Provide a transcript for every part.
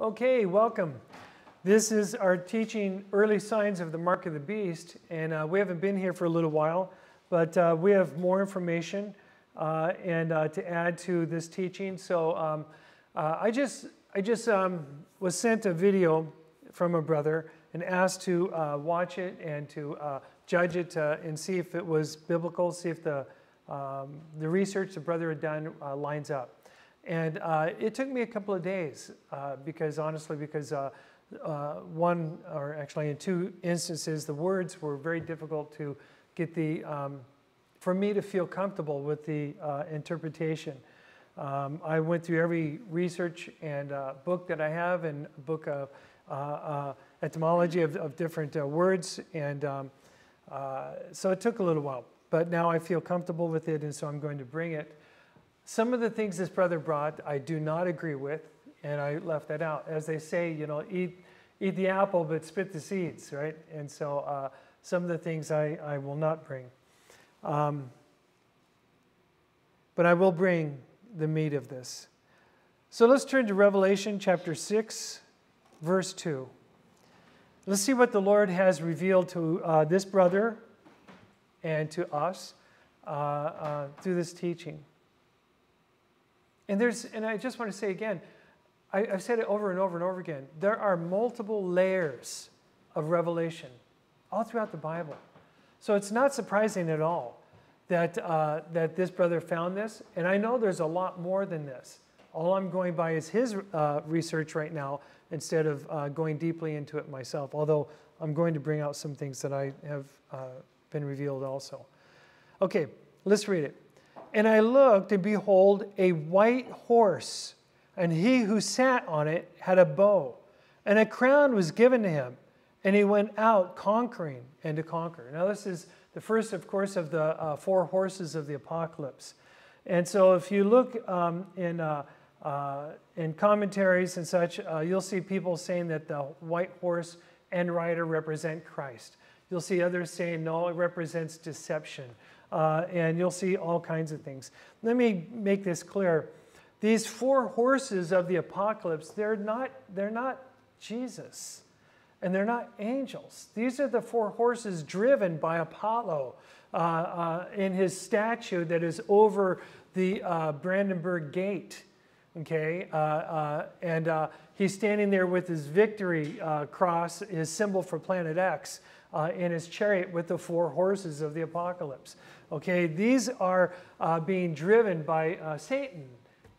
Okay, welcome. This is our teaching, Early Signs of the Mark of the Beast, and we haven't been here for a little while, but we have more information to add to this teaching. So I just was sent a video from a brother and asked to watch it and to judge it and see if it was biblical, see if the research the brother had done lines up. And it took me a couple of days because one, or actually in two instances, the words were very difficult to get for me to feel comfortable with the interpretation. I went through every research and book that I have and book of etymology of different words, and so it took a little while. But now I feel comfortable with it, and so I'm going to bring it. Some of the things this brother brought I do not agree with, and I left that out. As they say, you know, eat the apple but spit the seeds, right? And so some of the things I will not bring. But I will bring the meat of this. So let's turn to Revelation chapter 6, verse 2. Let's see what the Lord has revealed to this brother and to us through this teaching. And I just want to say again, I've said it over and over and over again, there are multiple layers of revelation all throughout the Bible. So it's not surprising at all that this brother found this. And I know there's a lot more than this. All I'm going by is his research right now instead of going deeply into it myself, although I'm going to bring out some things that I have been revealed also. Okay, let's read it. And I looked, and behold, a white horse, and he who sat on it had a bow, and a crown was given to him, and he went out conquering and to conquer. Now this is the first, of course, of the four horses of the apocalypse. And so if you look in commentaries and such, you'll see people saying that the white horse and rider represent Christ. You'll see others saying, no, it represents deception. And you'll see all kinds of things. Let me make this clear. These four horses of the apocalypse, they're not Jesus. And they're not angels. These are the four horses driven by Apollo in his statue that is over the Brandenburg Gate. Okay, and he's standing there with his victory cross, his symbol for Planet X, in his chariot with the four horses of the apocalypse. Okay, these are being driven by Satan,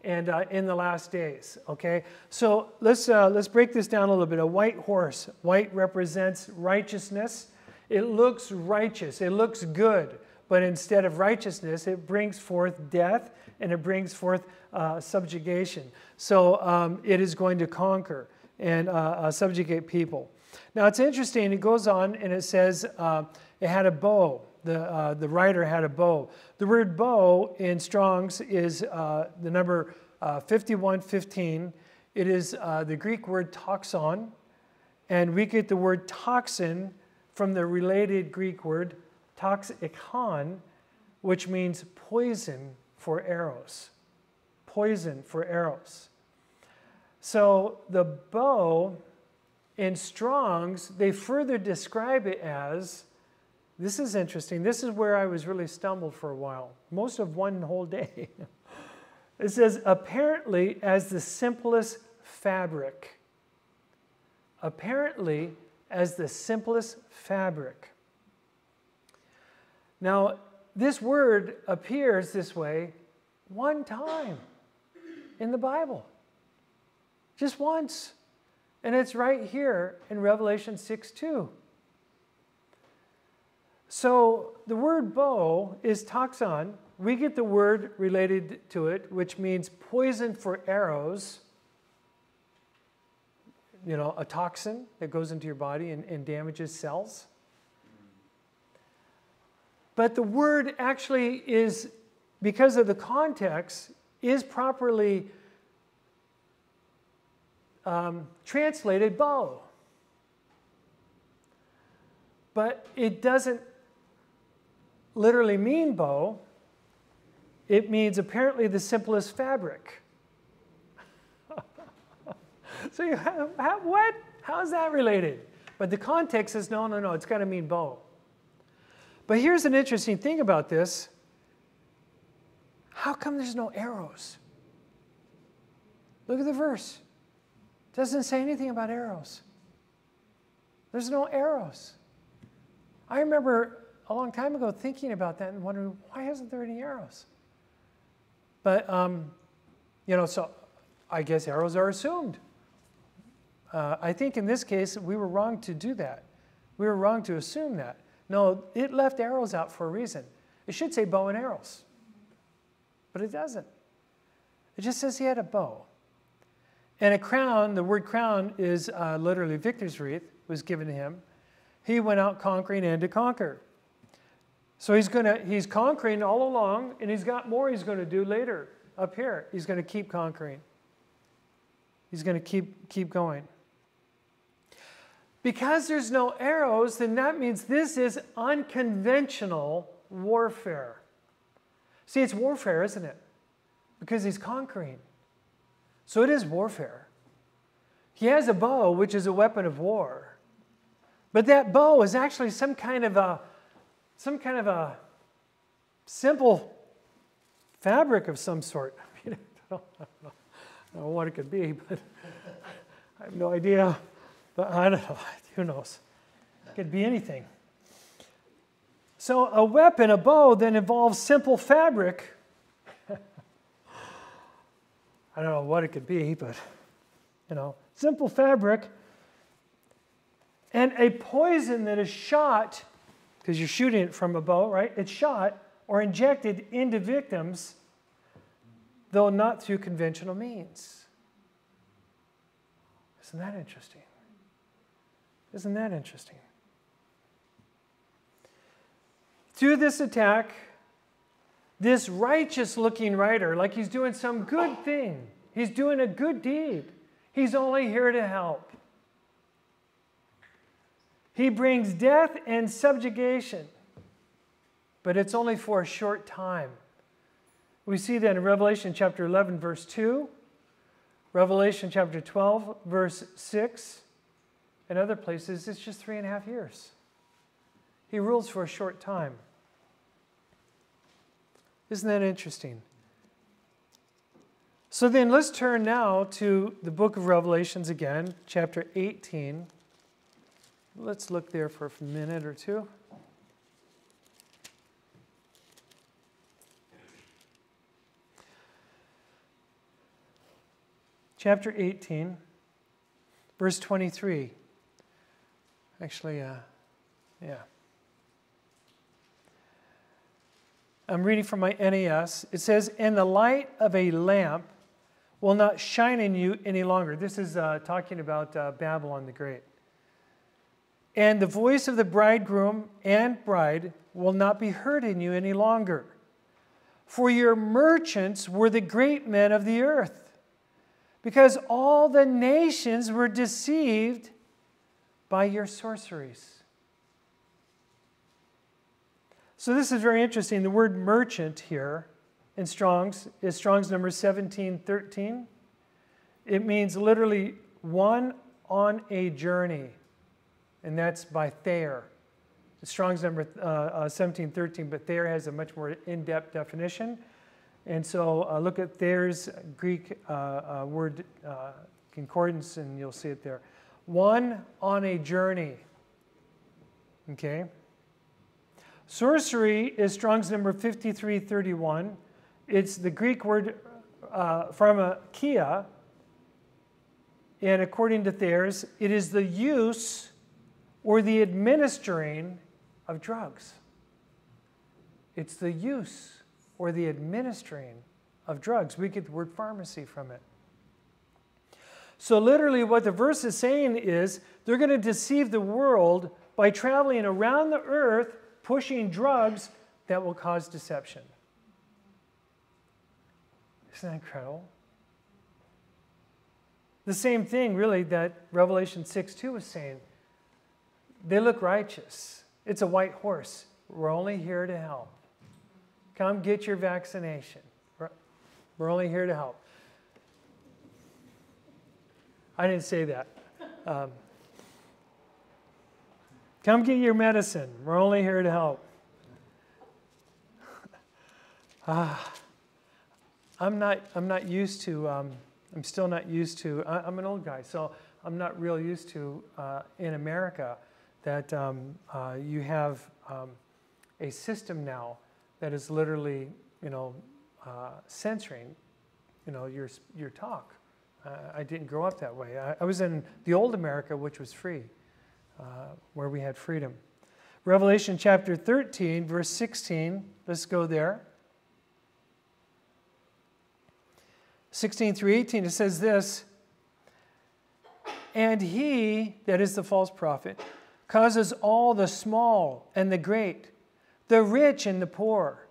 and in the last days. Okay, so let's break this down a little bit. A white horse. White represents righteousness. It looks righteous. It looks good. But instead of righteousness, it brings forth death, and it brings forth subjugation. So it is going to conquer and subjugate people. Now it's interesting. It goes on and it says it had a bow. The rider had a bow. The word bow in Strong's is the number 5115. It is the Greek word toxon, and we get the word toxin from the related Greek word toxikon, which means poison for arrows. Poison for arrows. So the bow in Strong's, they further describe it as, this is interesting, this is where I was really stumbled for a while, most of one whole day. It says, apparently as the simplest fabric. Apparently as the simplest fabric. Now, this word appears this way one time in the Bible. Just once. And it's right here in Revelation 6:2. So the word bow is toxon. We get the word related to it, which means poison for arrows. You know, a toxin that goes into your body and damages cells. But the word actually is, because of the context, is properly translated bow. But it doesn't literally mean bow. It means apparently the simplest fabric. So you have, what? How is that related? But the context is no, it's got to mean bow. But here's an interesting thing about this. How come there's no arrows? Look at the verse. It doesn't say anything about arrows. There's no arrows. I remember a long time ago thinking about that and wondering, why isn't there any arrows? But, so I guess arrows are assumed. I think in this case, we were wrong to do that. We were wrong to assume that. No, it left arrows out for a reason. It should say bow and arrows. But it doesn't. It just says he had a bow. And a crown, the word crown is literally victor's wreath, was given to him. He went out conquering and to conquer. So he's conquering all along, and he's got more he's going to do later up here. He's going to keep conquering. He's going to keep going. Because there's no arrows, then that means this is unconventional warfare. See, it's warfare, isn't it? Because he's conquering. So it is warfare. He has a bow, which is a weapon of war. But that bow is actually some kind of a simple fabric of some sort. I don't know what it could be, but I have no idea. But I don't know. Who knows? It could be anything. So a weapon, a bow, then involves simple fabric. I don't know what it could be, but, simple fabric. And a poison that is shot, because you're shooting it from a bow, right? It's shot or injected into victims, though not through conventional means. Isn't that interesting? Isn't that interesting? Through this attack, this righteous-looking writer, like he's doing some good thing, he's doing a good deed, he's only here to help. He brings death and subjugation, but it's only for a short time. We see that in Revelation chapter 11, verse 2, Revelation chapter 12, verse 6, and other places, it's just 3.5 years. He rules for a short time. Isn't that interesting? So then let's turn now to the book of Revelations again, chapter 18. Let's look there for a minute or two. Chapter 18, verse 23. Actually, I'm reading from my NAS. It says, "And the light of a lamp will not shine in you any longer." This is talking about Babylon the Great. "And the voice of the bridegroom and bride will not be heard in you any longer. For your merchants were the great men of the earth, because all the nations were deceived by your sorceries." So this is very interesting. The word merchant here in Strong's is Strong's number 1713. It means literally one on a journey, and that's by Thayer. Strong's number 1713, but Thayer has a much more in-depth definition. And so look at Thayer's Greek word concordance, and you'll see it there. One on a journey. Okay? Sorcery is Strong's number 5331. It's the Greek word pharmakia, and according to Thayer's, it is the use or the administering of drugs. It's the use or the administering of drugs. We get the word pharmacy from it. So literally what the verse is saying is they're going to deceive the world by traveling around the earth pushing drugs that will cause deception. Isn't that incredible? The same thing, really, that Revelation 6:2 was saying. They look righteous. It's a white horse. We're only here to help. Come get your vaccination. We're only here to help. I didn't say that. Come get your medicine. We're only here to help. I'm not used to, I'm still not used to, I'm an old guy, so I'm not real used to in America that you have a system now that is literally, censoring, your talk. I didn't grow up that way. I was in the old America, which was free, where we had freedom. Revelation chapter 13, verse 16, let's go there. 16 through 18, it says this, and he, that is the false prophet, causes all the small and the great, the rich and the poor,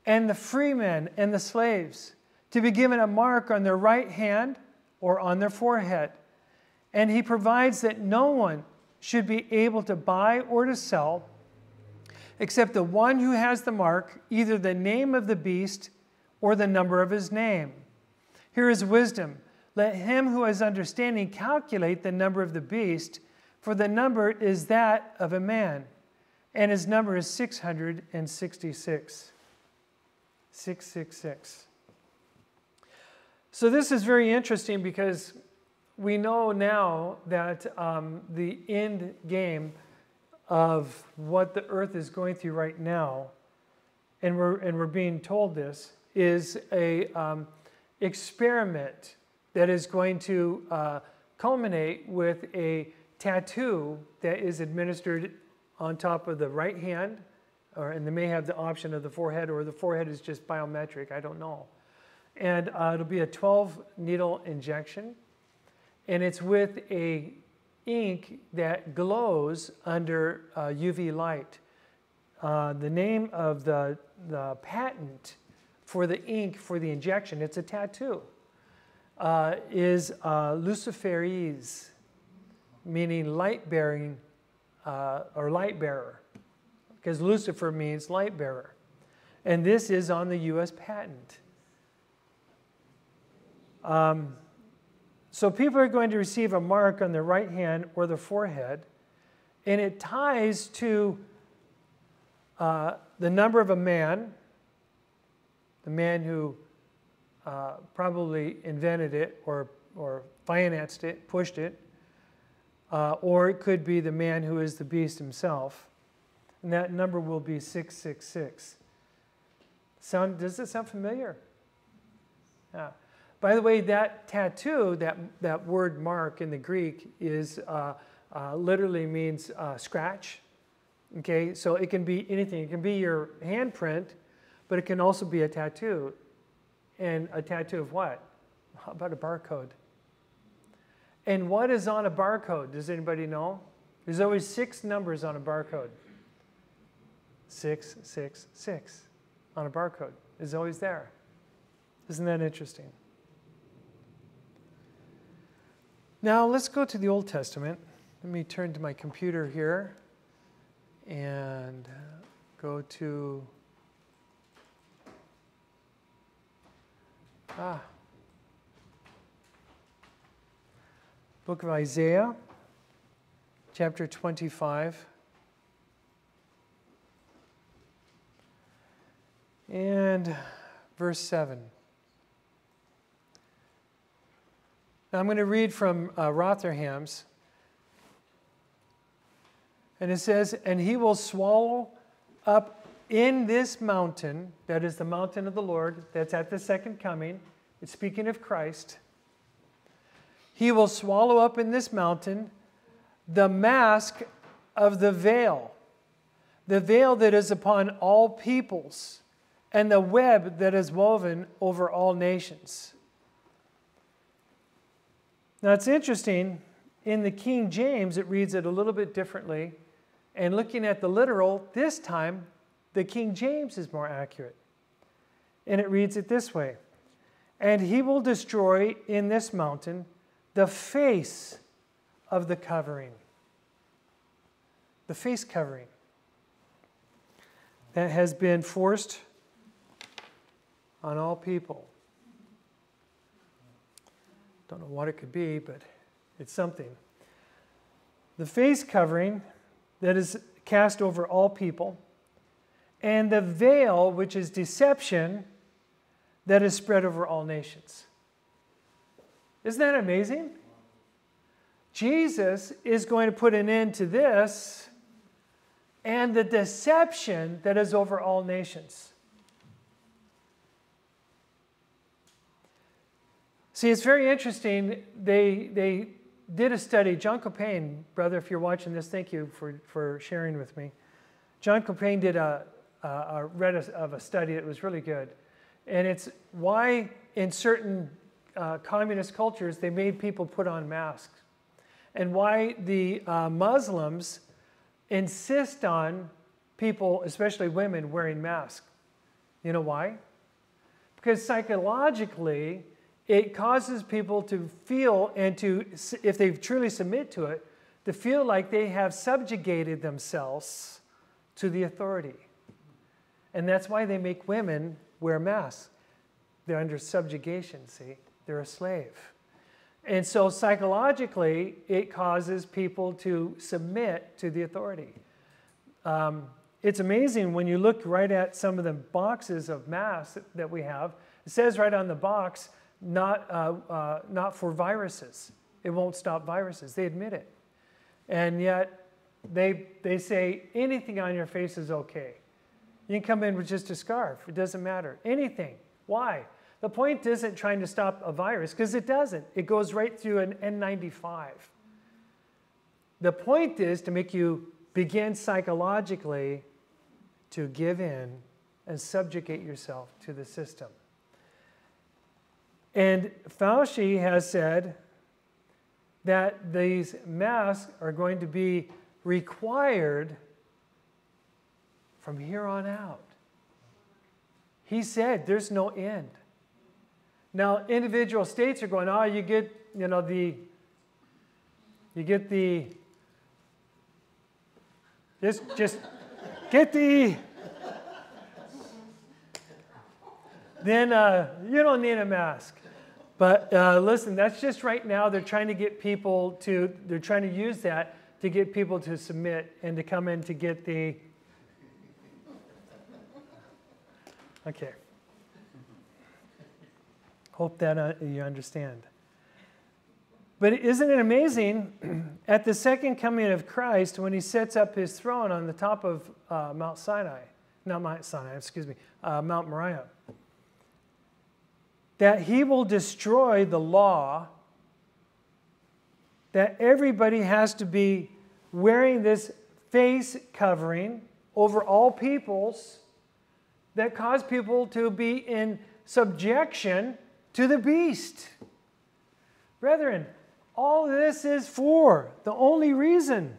and the freemen and the slaves, to be given a mark on their right hand or on their forehead. And he provides that no one should be able to buy or to sell except the one who has the mark, either the name of the beast or the number of his name. Here is wisdom. Let him who has understanding calculate the number of the beast, for the number is that of a man, and his number is 666. 666. So this is very interesting because we know now that the end game of what the earth is going through right now, and we're being told this, is a experiment that is going to culminate with a tattoo that is administered on top of the right hand, and they may have the option of the forehead, or the forehead is just biometric, I don't know. And it'll be a 12-needle injection, and it's with a ink that glows under UV light. The name of the patent for the ink for the injection, it's a tattoo, is Luciferase, meaning light-bearing or light-bearer, because Lucifer means light-bearer. And this is on the U.S. patent. So people are going to receive a mark on their right hand or the forehead, and it ties to the number of a man, the man who probably invented it or financed it, pushed it, or it could be the man who is the beast himself, and that number will be 666. Does that sound familiar? Yeah. By the way, that tattoo, that word mark in the Greek is literally means scratch. Okay, so it can be anything. It can be your handprint, but it can also be a tattoo. And a tattoo of what? How about a barcode? And what is on a barcode? Does anybody know? There's always 6 numbers on a barcode. 666 on a barcode is always there. Isn't that interesting? Now let's go to the Old Testament. Let me turn to my computer here and go to Book of Isaiah, chapter 25. And verse 7. Now I'm going to read from Rotherham's. And it says, and he will swallow up in this mountain, that is the mountain of the Lord, that's at the second coming. It's speaking of Christ. He will swallow up in this mountain the mask of the veil that is upon all peoples, and the web that is woven over all nations. Now it's interesting, in the King James it reads it a little bit differently, and looking at the literal, this time the King James is more accurate. And it reads it this way, and he will destroy in this mountain the face of the covering. The face covering that has been forced on all people. Don't know what it could be, but It's something. The face covering that is cast over all people, and the veil, which is deception, that is spread over all nations. Isn't that amazing? Jesus is going to put an end to this and the deception that is over all nations. See, it's very interesting. They did a study. John Copain, brother, if you're watching this, thank you for sharing with me. John Copain did a study that was really good. And it's why in certain communist cultures they made people put on masks. And why the Muslims insist on people, especially women, wearing masks. You know why? Because psychologically, it causes people to feel and to, if they truly submit to it, to feel like they have subjugated themselves to the authority. And that's why they make women wear masks. They're under subjugation, see? They're a slave. And so psychologically, it causes people to submit to the authority. It's amazing when you look right at some of the boxes of masks that we have. It says right on the box, not for viruses. It won't stop viruses. They admit it. And yet, they say anything on your face is okay. You can come in with just a scarf. It doesn't matter. Anything. Why? The point isn't trying to stop a virus, because it doesn't. It goes right through an N95. The point is to make you begin psychologically to give in and subjugate yourself to the system. And Fauci has said that these masks are going to be required from here on out. He said there's no end. Now, individual states are going, you get, just get the, then you don't need a mask. But listen, that's just right now. They're trying to get people to, they're trying to use that to get people to submit and to come in to get the, okay. Hope that you understand. But isn't it amazing, at the second coming of Christ, when he sets up his throne on the top of Mount Sinai, not Mount Sinai, excuse me, Mount Moriah, that he will destroy the law, that everybody has to be wearing this face covering over all peoples that cause people to be in subjection to the beast. Brethren, all this is for the only reason.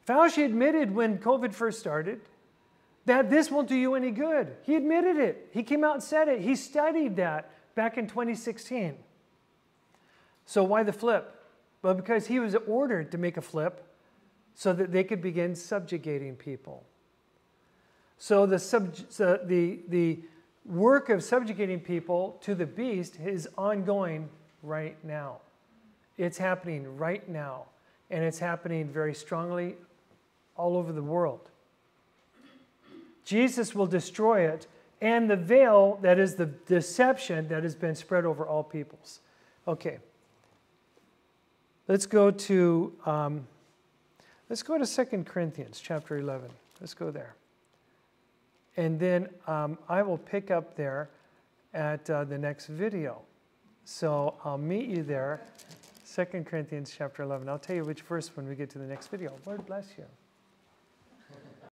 Fauci admitted when COVID first started that this won't do you any good. He admitted it. He came out and said it. He studied that back in 2016. So why the flip? Well, because he was ordered to make a flip so that they could begin subjugating people. So the work of subjugating people to the beast is ongoing right now. It's happening right now. And it's happening very strongly all over the world. Jesus will destroy it, and the veil, that is the deception that has been spread over all peoples. Okay. Let's go to 2 Corinthians chapter 11. Let's go there. And then I will pick up there at the next video. So I'll meet you there, 2 Corinthians chapter 11. I'll tell you which verse when we get to the next video. Lord bless you.